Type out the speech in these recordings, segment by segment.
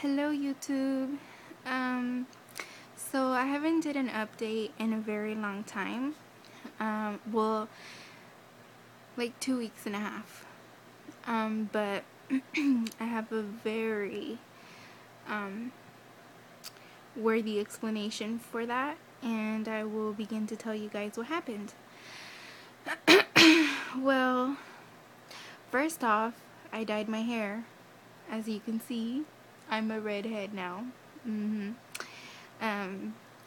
Hello YouTube. Um, so I haven't did an update in a very long time. Well, like 2 weeks and a half. But I have a very worthy explanation for that, and I will begin to tell you guys what happened. Well, first off, I dyed my hair. As you can see, I'm a redhead now. Um,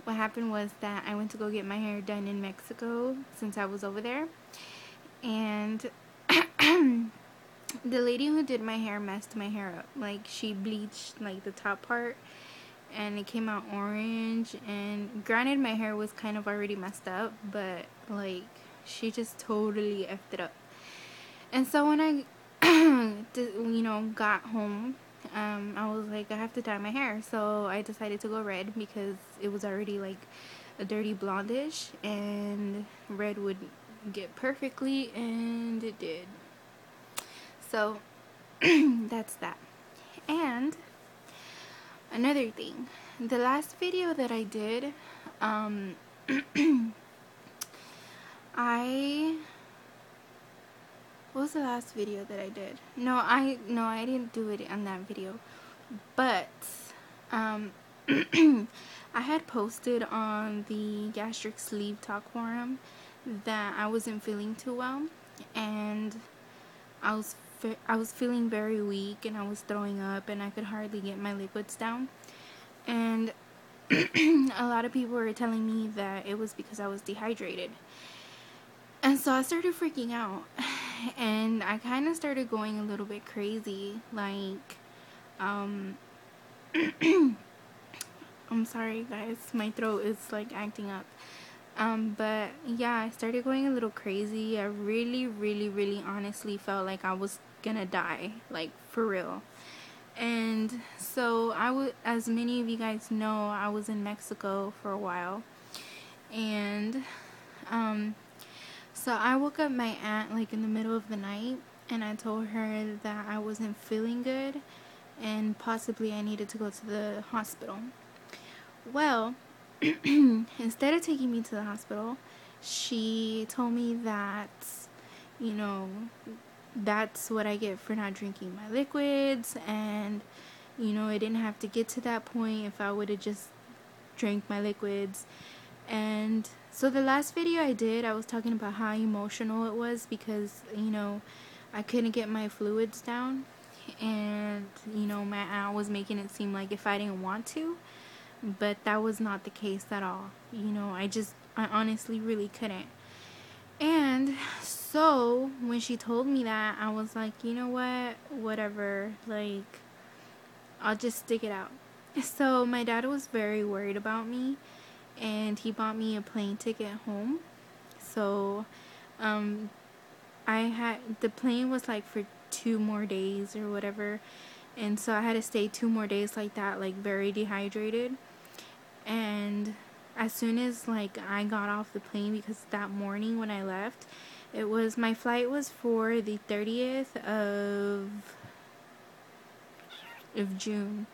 what happened was that I went to go get my hair done in Mexico since I was over there, and the lady who did my hair messed my hair up. Like, she bleached like the top part and it came out orange, and granted my hair was kind of already messed up, but like she just totally effed it up. And so when I got home, I was like, I have to dye my hair. So I decided to go red because it was already like a dirty blondish, and red would get perfectly, and it did. So that's that. And another thing, the last video that I did, what was the last video that I did? No, I didn't do it on that video. But I had posted on the Gastric Sleeve Talk forum that I wasn't feeling too well, and I was feeling very weak, and I was throwing up, and I could hardly get my liquids down. And a lot of people were telling me that it was because I was dehydrated. And so I started freaking out, and I kind of started going a little bit crazy. Like, I'm sorry guys, my throat is like acting up. But yeah, I started going a little crazy. I really honestly felt like I was gonna die, like for real. And so as many of you guys know, I was in Mexico for a while, and so I woke up my aunt like in the middle of the night, and I told her that I wasn't feeling good and possibly I needed to go to the hospital. Well, instead of taking me to the hospital, she told me that, you know, that's what I get for not drinking my liquids, and, it didn't have to get to that point if I would have just drank my liquids. And so the last video I did, I was talking about how emotional it was because, I couldn't get my fluids down, and, my aunt was making it seem like if I didn't want to, but that was not the case at all. I honestly really couldn't. And so when she told me that, I was like, you know what, whatever, like, I'll just stick it out. So my dad was very worried about me, and he bought me a plane ticket home. So the plane was like for 2 more days or whatever, and so I had to stay 2 more days like that, like very dehydrated. And as soon as like I got off the plane, because that morning when I left, my flight was for the 30th of June.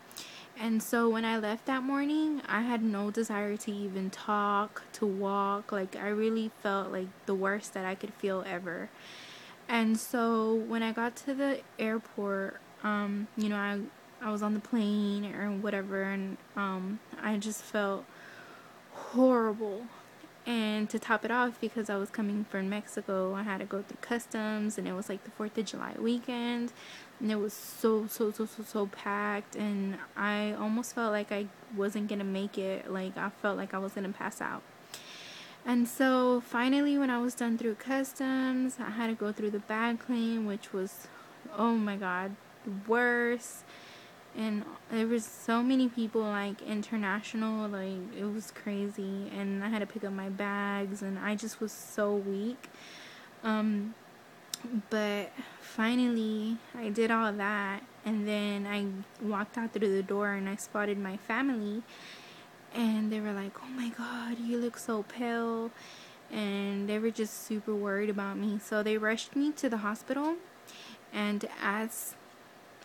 And so when I left that morning, I had no desire to even talk, to walk. Like, I really felt like the worst that I could feel ever. And so when I got to the airport, I was on the plane or whatever, and I just felt horrible. And to top it off, because I was coming from Mexico, I had to go through customs, and it was like the 4th of July weekend, and it was so packed, and I almost felt like I wasn't gonna make it. Like, I felt like I was gonna pass out. And so finally, when I was done through customs, I had to go through the bag claim, which was, oh my god, the worst. And there was so many people, like, international, like, it was crazy. And I had to pick up my bags, and I just was so weak. But finally, I did all that, and then I walked out through the door, and I spotted my family, and they were like, oh my god, you look so pale, and they were just super worried about me. So they rushed me to the hospital, and as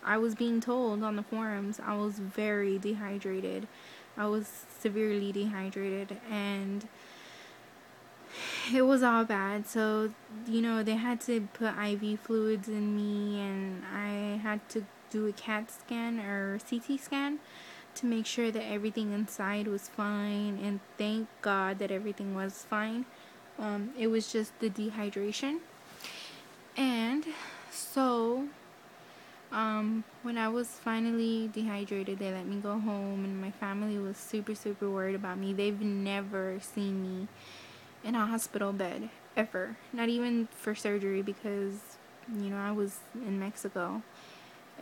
I was being told on the forums I was very dehydrated. I was severely dehydrated, and it was all bad. So, they had to put IV fluids in me, and I had to do a CAT scan or CT scan to make sure that everything inside was fine, and thank God that everything was fine. It was just the dehydration. And so, when I was finally dehydrated, they let me go home, and my family was super, super worried about me. They've never seen me in a hospital bed, ever. Not even for surgery, because, I was in Mexico.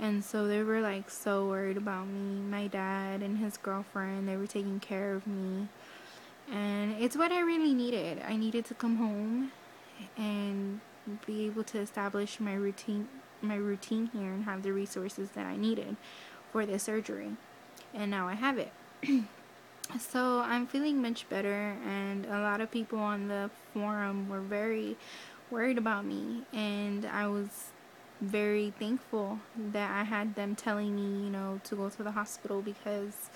And so they were like so worried about me. My dad and his girlfriend, they were taking care of me. And it's what I really needed. I needed to come home and be able to establish my routine here and have the resources that I needed for the surgery. And now I have it. So I'm feeling much better, and a lot of people on the forum were very worried about me, and I was very thankful that I had them telling me, to go to the hospital, because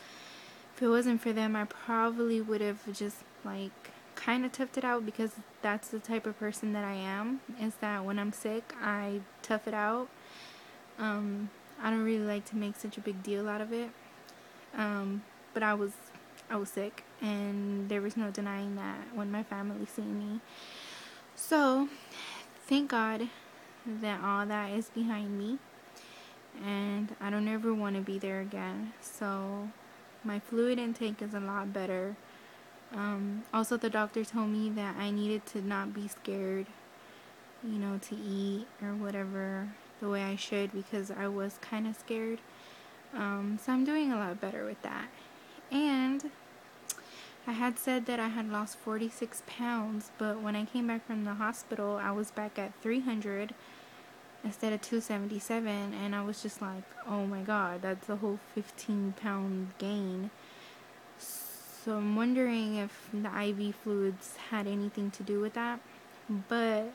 if it wasn't for them, I probably would have just kind of toughed it out, because that's the type of person that I am, is that when I'm sick, I tough it out. I don't really like to make such a big deal out of it. But I was sick, and there was no denying that when my family seen me. So, thank God that all that is behind me, and I don't ever want to be there again. So, my fluid intake is a lot better. Also, the doctor told me that I needed to not be scared, to eat or whatever the way I should, because I was kind of scared. So I'm doing a lot better with that. And I had said that I had lost 46 pounds, but when I came back from the hospital, I was back at 300 instead of 277, and I was just like, oh my God, that's a whole 15-pound gain. So I'm wondering if the IV fluids had anything to do with that, but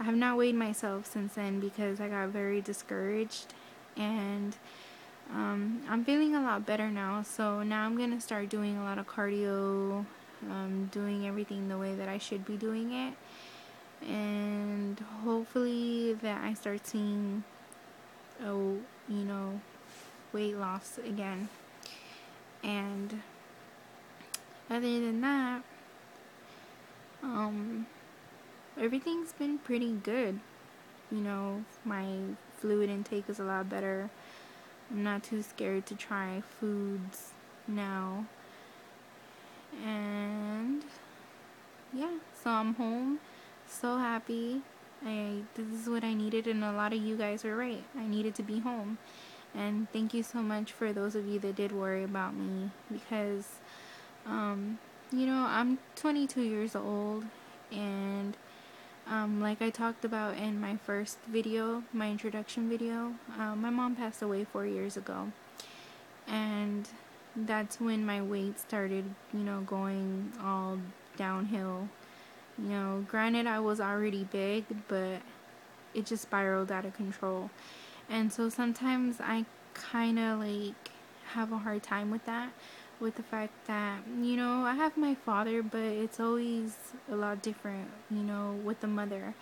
I have not weighed myself since then, because I got very discouraged, and I'm feeling a lot better now. So now I'm going to start doing a lot of cardio, doing everything the way that I should be doing it, and hopefully that I start seeing, weight loss again. And other than that, everything's been pretty good. My fluid intake is a lot better. I'm not too scared to try foods now. And yeah, so I'm home, so happy. This is what I needed, and a lot of you guys were right. I needed to be home. And thank you so much for those of you that did worry about me, because I'm 22 years old, and like I talked about in my first video, my introduction video, my mom passed away 4 years ago, and that's when my weight started, going all downhill. Granted, I was already big, but it just spiraled out of control. And so sometimes I kind of have a hard time with that, with the fact that, I have my father, but it's always a lot different, with the mother.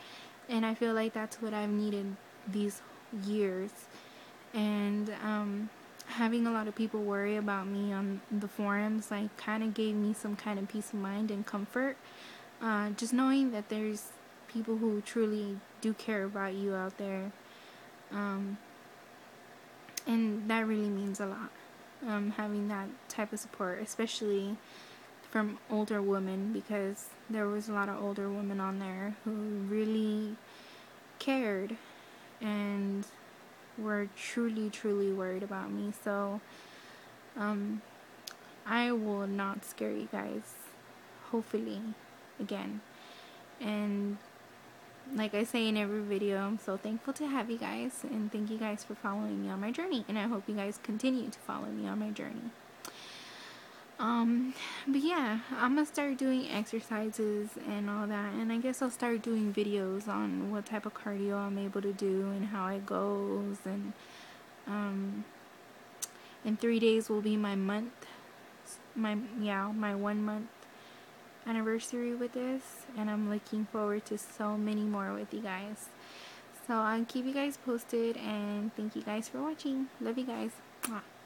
And I feel like that's what I've needed these years. And having a lot of people worry about me on the forums, kind of gave me some kind of peace of mind and comfort. Just knowing that there's people who truly do care about you out there. And that really means a lot. Having that type of support, especially from older women, because there was a lot of older women on there who really cared and were truly, truly worried about me. So I will not scare you guys, hopefully, again. And like I say in every video, I'm so thankful to have you guys, and thank you guys for following me on my journey, and I hope you guys continue to follow me on my journey. But yeah, I'm gonna start doing exercises and all that, and I guess I'll start doing videos on what type of cardio I'm able to do and how it goes, and In 3 days will be my month, my 1 month anniversary with this, and I'm looking forward to so many more with you guys. So I'll keep you guys posted, and thank you guys for watching. Love you guys. Mwah.